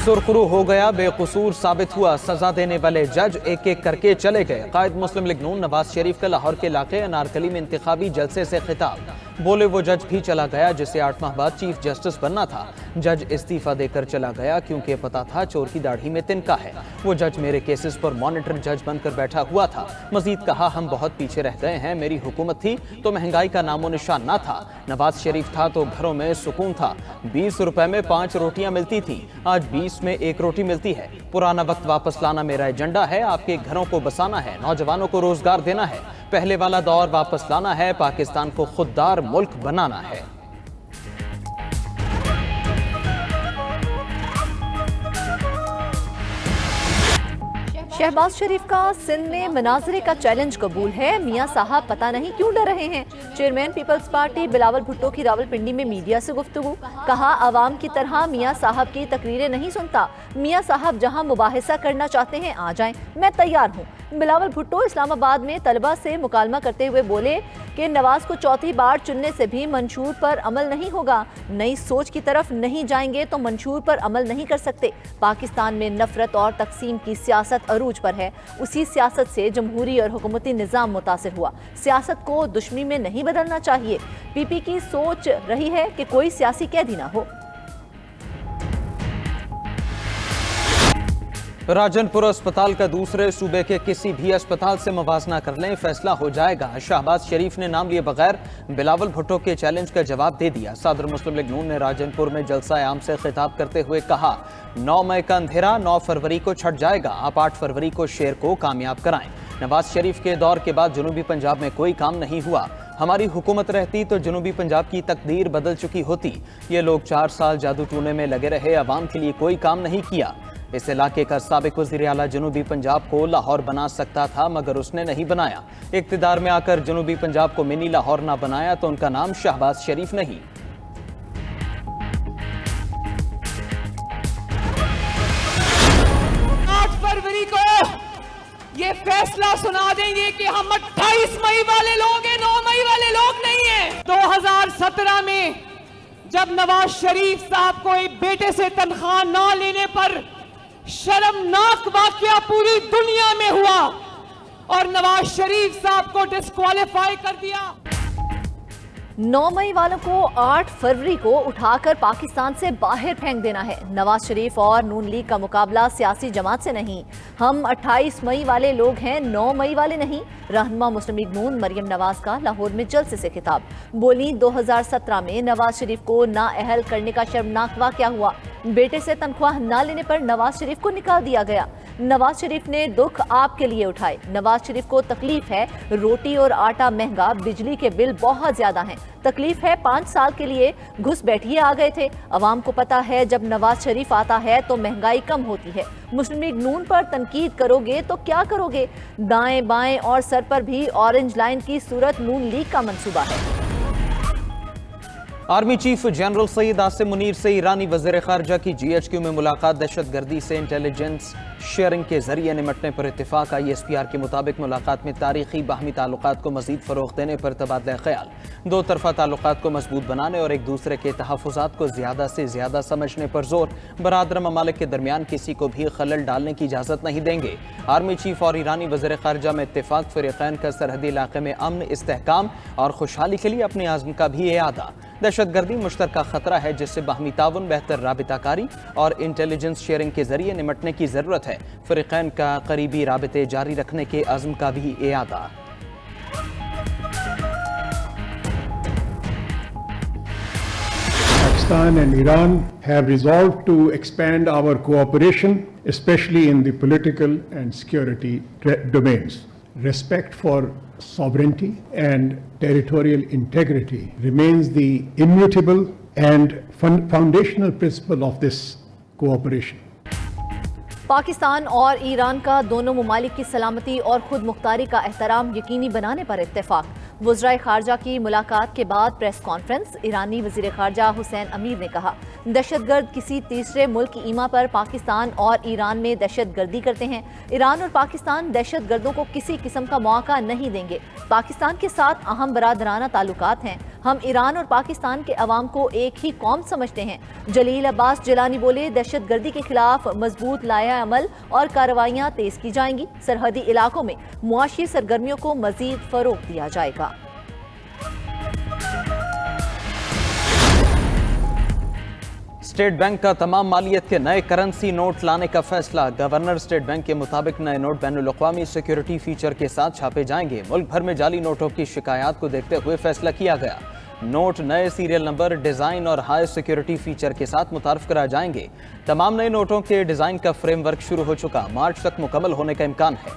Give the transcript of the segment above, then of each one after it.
सुरखरू हो गया, बेकसूर साबित हुआ, सजा देने वाले जज एक एक करके चले गए। कायद मुस्लिम लीग नून नवाज शरीफ का लाहौर के इलाके अनारकली में इंतखाबी जलसे से खिताब। बोले वो जज भी चला गया जिसे 8 माह बाद चीफ जस्टिस बनना था। जज इस्तीफा देकर चला गया क्योंकि पता था चोर की दाढ़ी में तिनका है। वो जज मेरे केसेस पर मॉनिटर जज बनकर बैठा हुआ था। मजीद कहा, हम बहुत पीछे रह गए हैं। मेरी हुकूमत थी तो महंगाई का नामो निशान ना था। नवाज शरीफ था तो घरों में सुकून था। 20 रुपए में 5 रोटियां मिलती थी, आज 20 में 1 रोटी मिलती है। पुराना वक्त वापस लाना मेरा एजेंडा है। आपके घरों को बसाना है, नौजवानों को रोजगार देना है। पहले वाला दौर वापस लाना है, पाकिस्तान को खुददार मुल्क बनाना है। शहबाज शरीफ का सिंध में मनाजरे का चैलेंज कबूल है। मियां साहब पता नहीं क्यों डर रहे हैं। चेयरमैन पीपल्स पार्टी बिलावल भुट्टो की रावलपिंडी में मीडिया से गुफ्तगू। कहा, अवाम की तरह मियां साहब की तकरीरें नहीं सुनता। मियां साहब जहां मुबाहिसा करना चाहते हैं आ जाएं, मैं तैयार हूँ। बिलावल भुट्टो इस्लामाबाद में तलबा से मुकालमा करते हुए बोले कि नवाज को चौथी बार चुनने से भी मंशूर पर अमल नहीं होगा। नई सोच की तरफ नहीं जाएंगे तो मंशूर पर अमल नहीं कर सकते। पाकिस्तान में नफरत और तकसीम की सियासत अरूज पर है। उसी सियासत से जमहूरी और हुकूमती निज़ाम मुतासिर हुआ। सियासत को दुश्मनी में नहीं बदलना चाहिए। पीपी की सोच रही है कि कोई सियासी कैदी ना हो। राजनपुर अस्पताल का दूसरे सूबे के किसी भी अस्पताल से मुवाजना कर लें, फैसला हो जाएगा। शहबाज शरीफ ने नाम लिए बगैर बिलावल भुट्टो के चैलेंज का जवाब दे दिया। सदर मुस्लिम लीग नून ने राजनपुर में जलसा आम से खिताब करते हुए कहा, 9 मई का अंधेरा 9 फरवरी को छट जाएगा। आप 8 फरवरी को शेर को कामयाब कराएं। नवाज शरीफ के दौर के बाद जनूबी पंजाब में कोई काम नहीं हुआ। हमारी हुकूमत रहती तो जनूबी पंजाब की तकदीर बदल चुकी होती। ये लोग 4 साल जादू टूने में लगे रहे, अवाम के लिए कोई काम नहीं किया। इस इलाके का साबिक वज़ीर आला जनूबी पंजाब को लाहौर बना सकता था, मगर उसने नहीं बनाया। इक़्तिदार में आकर जनूबी पंजाब को मिनी लाहौर ना बनाया तो उनका नाम शहबाज शरीफ नहीं। 8 फरवरी को ये फैसला सुना देंगे कि हम 28 मई वाले लोग हैं, 9 मई वाले लोग नहीं हैं। 2017 में जब नवाज शरीफ साहब को एक बेटे से तनख्वाह ना लेने पर शर्मनाक वाकया पूरी दुनिया में हुआ और नवाज शरीफ साहब को डिस्क्वालीफाई कर दिया। 9 मई वालों को 8 फरवरी को उठाकर पाकिस्तान से बाहर फेंक देना है। नवाज शरीफ और नून लीग का मुकाबला सियासी जमात से नहीं। हम 28 मई वाले लोग हैं, 9 मई वाले नहीं। रहनुमा मुस्लिम लीग नून मरियम नवाज का लाहौर में जलसे से खिताब। बोली, 2017 में नवाज शरीफ को नाअहल करने का शर्मनाक वाकया हुआ। बेटे से तनख्वाह ना लेने पर नवाज शरीफ को निकाल दिया गया। नवाज शरीफ ने दुख आपके लिए उठाए। नवाज शरीफ को तकलीफ है, रोटी और आटा महंगा, बिजली के बिल बहुत ज्यादा हैं। तकलीफ है, 5 साल के लिए घुस बैठिए आ गए थे। अवाम को पता है जब नवाज शरीफ आता है तो महंगाई कम होती है। मुस्लिम लीग नून पर तनकीद करोगे तो क्या करोगे? दाएं बाएं और सर पर भी ऑरेंज लाइन की सूरत नून लीग का मंसूबा है। Army chief general Saeed Asim Munir से ईरानी वज़ीर ख़ारजा की GHQ में मुलाकात। दहशतगर्दी से इंटेलिजेंस शेयरिंग के जरिए निमटने पर इत्तेफाक। ISPR के मुताबिक मुलाकात में तारीखी बाहमी ताल्लुकात को मजीद फ़रोग़ देने पर तबादला ख्याल, 2 तरफ़ा ताल्लुकात को मजबूत बनाने और एक दूसरे के तहफ़्फ़ुज़ात को ज़्यादा से ज़्यादा समझने पर जोर। बरादर ममालिक के दरमियान किसी को भी खलल डालने की इजाज़त नहीं देंगे। आर्मी चीफ और ईरानी वज़ीर ख़ारजा में इत्तेफाक। फ़रीक़ैन का सरहदी इलाक़े में अमन, इस्तेहकाम और खुशहाली के लिए अपने आज़म का भी इरादा। दहशतगर्दी मुश्तरका खतरा है जिससे बाहमी ताउन, बेहतर राबिताकारी और इंटेलिजेंस शेयरिंग के जरिए निमटने की ज़रूरत है। फ़रीक़ैन का करीबी राबिते जारी रखने के अज़्म का भी इरादा। Pakistan and Iran have resolved to expand our cooperation, especially in the political and security domains. Respect for sovereignty and territorial integrity remains the immutable and foundational principle of this cooperation. Pakistan और Iran का दोनों ममालिक की सलामती और खुद मुख्तारी का एहतराम यकीनी बनाने पर इत्तेफाक। वज़राए ख़ारजा की मुलाकात के बाद प्रेस कॉन्फ्रेंस। ईरानी वज़ीर ख़ारजा हुसैन अमीर ने कहा, दहशतगर्द किसी तीसरे मुल्क की ईमा पर पाकिस्तान और ईरान में दहशतगर्दी करते हैं। ईरान और पाकिस्तान दहशतगर्दों को किसी किस्म का मौका नहीं देंगे। पाकिस्तान के साथ अहम बरादराना ताल्लुकात हैं। ہم ایران اور پاکستان کے عوام کو ایک ہی قوم سمجھتے ہیں۔ جلیل عباس جیلانی بولے، دہشت گردی کے خلاف مضبوط لائحہ عمل اور کارروائیاں تیز کی جائیں گی۔ سرحدی علاقوں میں معاشی سرگرمیوں کو مزید فروغ دیا جائے گا۔ اسٹیٹ بینک کا تمام مالیت کے نئے کرنسی نوٹ لانے کا فیصلہ۔ گورنر اسٹیٹ بینک کے مطابق نئے نوٹ بین الاقوامی سیکیورٹی فیچر کے ساتھ چھاپے جائیں گے۔ ملک بھر میں جعلی نوٹوں کی شکایات کو دیکھتے ہوئے فیصلہ کیا گیا۔ نوٹ نئے سیریل نمبر، ڈیزائن اور ہائی سیکیورٹی فیچر کے ساتھ متعارف کرائے جائیں گے۔ تمام نئے نوٹوں کے ڈیزائن کا فریم ورک شروع ہو چکا، مارچ تک مکمل ہونے کا امکان ہے۔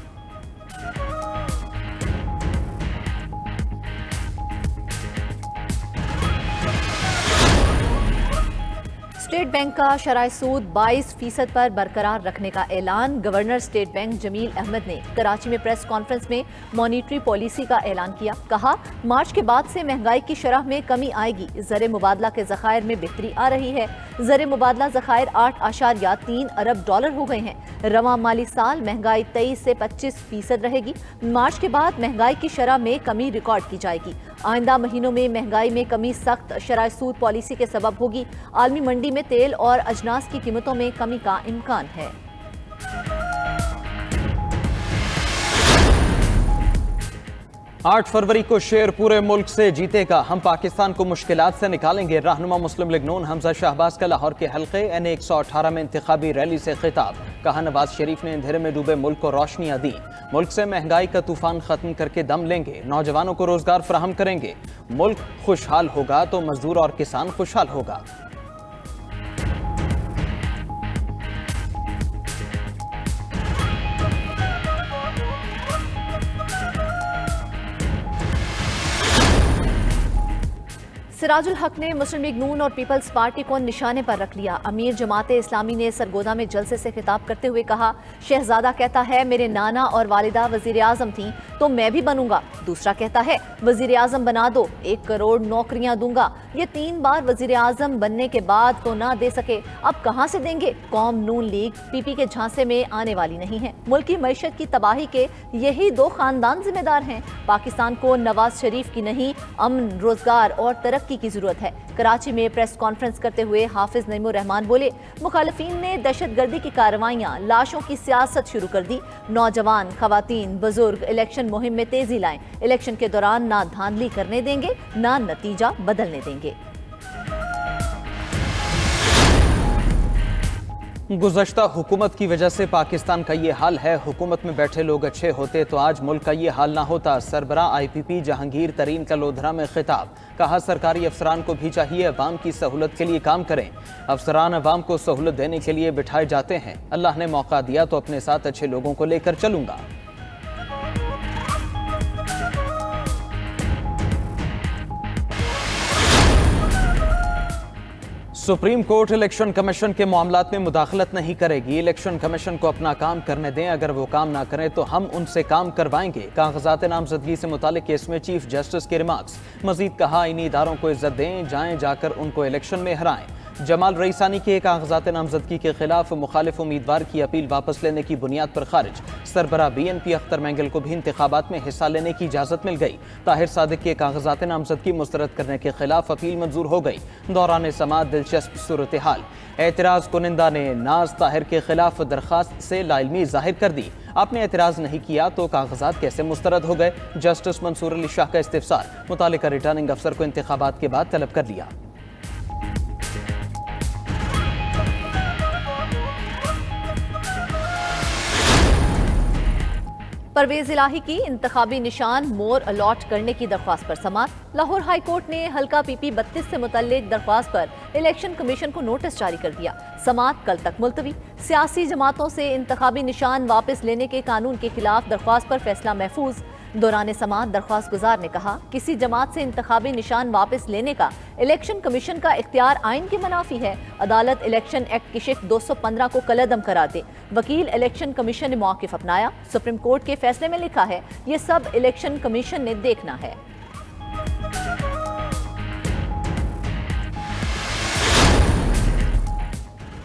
اسٹیٹ بینک کا شرح سود 22% پر برقرار رکھنے کا اعلان۔ گورنر اسٹیٹ بینک جمیل احمد نے کراچی میں پریس کانفرنس میں مانیٹری پالیسی کا اعلان کیا۔ کہا، مارچ کے بعد سے مہنگائی کی شرح میں کمی آئے گی، زر مبادلہ کے ذخائر میں بہتری آ رہی ہے۔ زر مبادلہ ذخائر 8.3 ارب ڈالر ہو گئے ہیں۔ رواں مالی سال مہنگائی 23 سے 25% رہے گی۔ مارچ کے بعد مہنگائی کی شرح میں کمی ریکارڈ کی جائے گی۔ آئندہ مہینوں میں مہنگائی میں کمی سخت شرح سود پالیسی کے سبب ہوگی۔ عالمی منڈی میں تیل اور اجناس کی قیمتوں میں کمی کا امکان ہے۔ 8 فروری کو شیر پورے ملک سے جیتے گا، ہم پاکستان کو مشکلات سے نکالیں گے۔ رہنما مسلم لیگ نون حمزہ شہباز کا لاہور کے حلقے این 118 میں انتخابی ریلی سے خطاب۔ کہا، نواز شریف نے اندھیرے میں ڈوبے ملک کو روشنیاں دیں، ملک سے مہنگائی کا طوفان ختم کر کے دم لیں گے، نوجوانوں کو روزگار فراہم کریں گے۔ ملک خوشحال ہوگا تو مزدور اور کسان خوشحال ہوگا۔ سراج الحق نے مسلم لیگ نون اور پیپلز پارٹی کو نشانے پر رکھ لیا۔ امیر جماعت اسلامی نے سرگودا میں جلسے سے خطاب کرتے ہوئے کہا، شہزادہ کہتا ہے میرے نانا اور والدہ وزیر اعظم تھیں تو میں بھی بنوں گا، دوسرا کہتا ہے وزیر اعظم بنا دو، 1 کروڑ نوکریاں دوں گا، یہ 3 بار وزیر اعظم بننے کے بعد تو نہ دے سکے، اب کہاں سے دیں گے؟ قوم نون لیگ پی پی کے جھانسے میں آنے والی نہیں ہے۔ ملک کی معیشت کی تباہی کے یہی 2 خاندان ذمہ دار ہیں۔ پاکستان کو نواز شریف کی نہیں، امن، روزگار اور ترقی کی ضرورت ہے۔ کراچی میں پریس کانفرنس کرتے ہوئے حافظ نعیم الرحمان بولے، مخالفین نے دہشت گردی کی کارروائیاں، لاشوں کی سیاست شروع کر دی۔ نوجوان، خواتین، بزرگ الیکشن مہم میں تیزی لائیں، الیکشن کے دوران نہ دھاندلی کرنے دیں گے، نہ نتیجہ بدلنے دیں گے۔ گزشتہ حکومت کی وجہ سے پاکستان کا یہ حال ہے، حکومت میں بیٹھے لوگ اچھے ہوتے تو آج ملک کا یہ حال نہ ہوتا۔ سربراہ آئی پی پی جہانگیر ترین کا لودھرا میں خطاب۔ کہا، سرکاری افسران کو بھی چاہیے عوام کی سہولت کے لیے کام کریں۔ افسران عوام کو سہولت دینے کے لیے بٹھائے جاتے ہیں، اللہ نے موقع دیا تو اپنے ساتھ اچھے لوگوں کو لے کر چلوں گا۔ سپریم کورٹ الیکشن کمیشن کے معاملات میں مداخلت نہیں کرے گی۔ الیکشن کمیشن کو اپنا کام کرنے دیں، اگر وہ کام نہ کریں تو ہم ان سے کام کروائیں گے۔ کاغذات نامزدگی سے متعلق کیس میں چیف جسٹس کے ریمارکس۔ مزید کہا، انہی اداروں کو عزت دیں، جائیں جا کر ان کو الیکشن میں ہرائیں۔ جمال رئیسانی کے کاغذات نامزدگی کے خلاف مخالف امیدوار کی اپیل واپس لینے کی بنیاد پر خارج۔ سربراہ B N P Akhtar Mengal کو بھی انتخابات میں حصہ لینے کی اجازت مل گئی۔ طاہر صادق کے کاغذات نامزدگی مسترد کرنے کے خلاف اپیل منظور ہو گئی۔ دوران سماعت دلچسپ صورتحال، اعتراض کنندہ نے ناز طاہر کے خلاف درخواست سے لا علمی ظاہر کر دی۔ آپ نے اعتراض نہیں کیا تو کاغذات کیسے مسترد ہو گئے؟ جسٹس منصور علی شاہ کا استفسار، متعلقہ ریٹرننگ افسر کو انتخابات کے بعد طلب کر لیا۔ پرویز الہی کی انتخابی نشان مور الاٹ کرنے کی درخواست پر سماعت۔ لاہور ہائی کورٹ نے حلقہ پی پی 32 سے متعلق درخواست پر الیکشن کمیشن کو نوٹس جاری کر دیا۔ سماعت کل تک ملتوی۔ سیاسی جماعتوں سے انتخابی نشان واپس لینے کے قانون کے خلاف درخواست پر فیصلہ محفوظ۔ دوران سماعت درخواست گزار نے کہا، کسی جماعت سے انتخابی نشان واپس لینے کا الیکشن کمیشن کا اختیار آئین کے منافی ہے۔ عدالت الیکشن ایکٹ کی شق 215 کو کالعدم قرار دے۔ وکیل الیکشن کمیشن نے موقف اپنایا۔ سپریم کورٹ کے فیصلے میں لکھا ہے، یہ سب الیکشن کمیشن نے دیکھنا ہے۔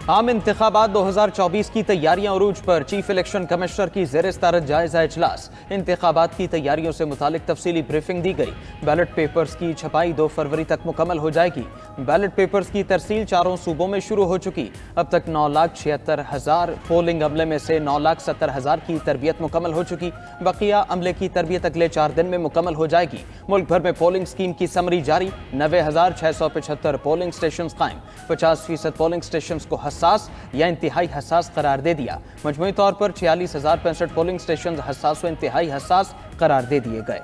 आम इंतखाबात 2024 की तैयारियां उरूज पर। चीफ इलेक्शन कमिश्नर की ज़ेर सदारत जायजा इजलास। इंतखाबात की तैयारियों से मुतालिक तफसीली ब्रीफिंग दी गई। बैलेट पेपर्स की छपाई 2 फरवरी तक मुकम्मल हो जाएगी। बैलेट पेपर्स की तरसील 4 सूबों में शुरू हो चुकी। अब तक 9,76,000 पोलिंग अमले में से 9,70,000 की तरबियत मुकम्मल हो चुकी। बकिया अमले की तरबियत अगले 4 दिन में मुकम्मल हो जाएगी। मुल्क भर में पोलिंग स्कीम की समरी जारी। 90,675 पोलिंग स्टेशन कायम। 50% पोलिंग स्टेशन को हसास या इंतहाई हसास करार दे दिया। मजमूई तौर पर 46,065 पोलिंग स्टेशन हसास व इंतहाई हसास करार दे दिए गए।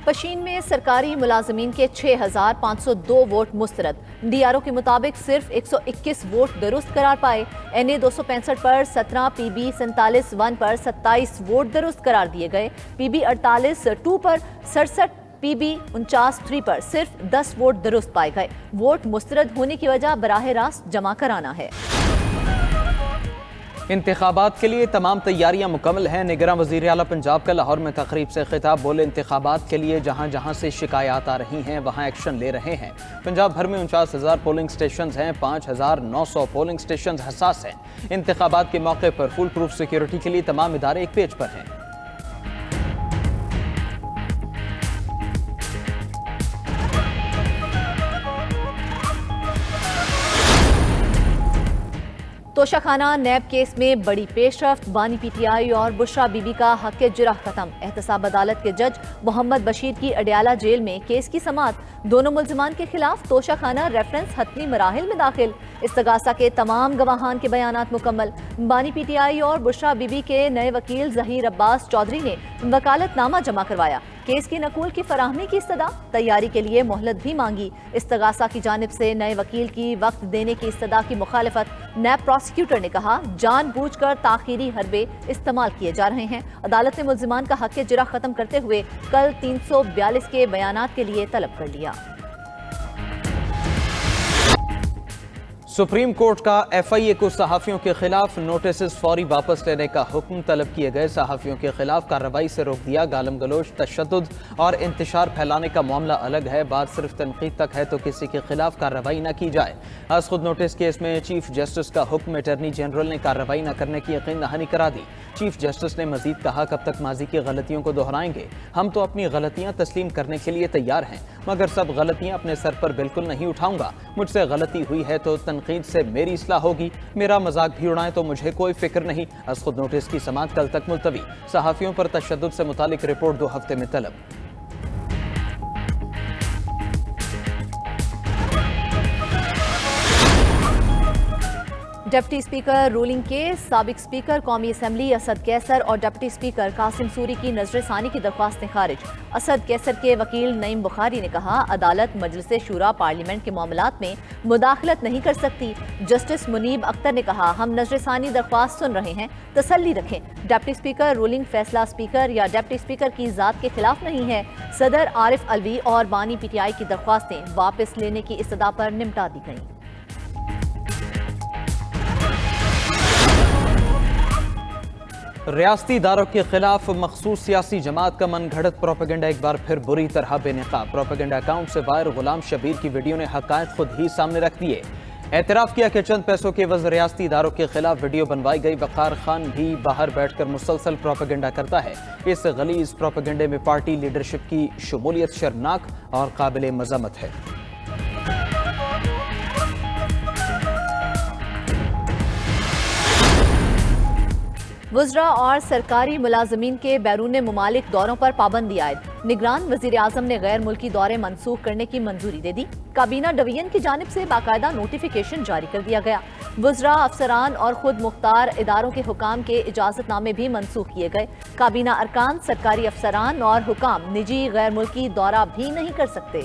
पशीन में सरकारी मुलाजमीन के 6,502 वोट मुस्तरद। डीआरओ के मुताबिक सिर्फ 121 वोट दुरुस्त करार पाए। NA 265 पर 17, PB 47-1 पर 27 वोट दुरुस्त करार दिए गए। PB 48-2 पर 67, PB 49-3 पर सिर्फ 10 वोट दुरुस्त पाए गए। वोट मुस्तरद होने की वजह बराह रास्त जमा कराना है। इंतखाबात के लिए तमाम तैयारियां मुकम्मल हैं। निगरान वज़ीर आला पंजाब का लाहौर में तकरीब से खिताब। बोले, इंतखाबात के लिए जहां जहां से शिकायत आ रही हैं वहां एक्शन ले रहे हैं। पंजाब भर में 49,000 पोलिंग स्टेशन हैं। 5,900 पोलिंग स्टेशन हसास हैं। इंतखाबात के मौके पर फुल प्रूफ सिक्योरिटी के लिए तमाम इदारे एक पेज पर हैं। तोशाखाना नैब केस में बड़ी पेशरफ्त। बानी PTI और बुशरा बीबी का हक जिरह खत्म। एहतसाब अदालत के जज मोहम्मद बशीर की अडयाला जेल में केस की समाअत। दोनों मुल्जिमान के खिलाफ तोशाखाना रेफरेंस हतमी मराहिल में दाखिल। इस्तगासा के तमाम गवाहान के बयानात मुकम्मल। बानी PTI और बुशरा बीबी के नए वकील जहीर अब्बास चौधरी ने वकालतनामा जमा करवाया। केस की नकूल की फराहमी की इस्तदा। तैयारी के लिए मोहलत भी मांगी। इस्तगासा की जानिब से नए वकील की वक्त देने की इस्तदा की मुखालिफत। नैब प्रोसिक्यूटर ने कहा, जानबूझकर ताखीरी हरबे इस्तेमाल किए जा रहे हैं। अदालत ने मुल्जिमान का हक जिरह खत्म करते हुए कल 342 के बयानात के लिए तलब कर लिया। सुप्रीम कोर्ट का FIA को सहाफ़ियों के खिलाफ नोटिस फौरी वापस लेने का हुक्म। तलब किए गए सहाफ़ियों के खिलाफ कार्रवाई से रोक दिया। गालम गलोच, तशद्दुद और इंतशार फैलाने का मामला अलग है। बात सिर्फ तनकीद तक है तो किसी के खिलाफ कार्रवाई न की जाए। आज खुद नोटिस केस में चीफ जस्टिस का हुक्म। अटॉर्नी जनरल ने कार्रवाई न करने की यकीन दहानी करा दी। चीफ जस्टिस ने मजीद कहा, कब तक माजी की गलतियों को दोहराएंगे। हम तो अपनी गलतियां तस्लीम करने के लिए तैयार हैं, मगर सब गलतियां अपने सर पर बिल्कुल नहीं उठाऊंगा। मुझसे गलती हुई है तो तनकीद से मेरी इस्लाह होगी। मेरा मजाक भी उड़ाएं तो मुझे कोई फिक्र नहीं। आज खुद नोटिस की समाअत कल तक मुलतवी। सहाफियों पर तशद्दुद से मुतालिक रिपोर्ट 2 हफ्ते में तलब। डिप्टी स्पीकर रूलिंग के साबिक स्पीकर कौमी असम्बली असद कैसर और डिप्टी स्पीकर कासिम सूरी की नजरसानी की दरख्वास्तें खारिज। असद कैसर के वकील नईम बुखारी ने कहा, अदालत मजलिस शूरा पार्लियामेंट के मामलात में मुदाखलत नहीं कर सकती। जस्टिस मुनीब अख्तर ने कहा, हम नजरसानी दरख्वास्त सुन रहे हैं, तसल्ली रखें। डिप्टी स्पीकर रूलिंग फैसला स्पीकर या डिप्टी स्पीकर की जात के खिलाफ नहीं है। सदर आरिफ अलवी और बानी PTI की दरख्वास्तें वापस लेने की इस्तदा पर निपटा दी गईं। रियासती इदारों के खिलाफ मखसूस सियासी जमात का मन घड़त प्रोपेगेंडा एक बार फिर बुरी तरह बेनकाब। प्रोपेगेंडा अकाउंट से वायर गुलाम शबीर की वीडियो ने हकायत खुद ही सामने रख दिए। एतराफ़ किया कि चंद पैसों के एवज़ रियासती इदारों के खिलाफ वीडियो बनवाई गई। वक़ार खान भी बाहर बैठकर मुसलसल प्रोपेगेंडा करता है। इस गलीज़ प्रोपेगेंडे में पार्टी लीडरशिप की शमूलियत शर्मनाक और काबिल मज़म्मत है। वज़रा और सरकारी मुलाजमीन के बैरून मुमालिक दौरों पर पाबंदी आयद। निगरान वज़ीर आज़म ने गैर मुल्की दौरे मनसूख करने की मंजूरी दे दी। काबीना डिवीजन की जानिब से बाकायदा नोटिफिकेशन जारी कर दिया गया। वज़रा, अफसरान और खुद मुख्तार इदारों के हुकाम के इजाज़तनामे भी मनसूख किए गए। काबीना अरकान, सरकारी अफसरान और हुकाम निजी गैर मुल्की दौरा भी नहीं कर सकते।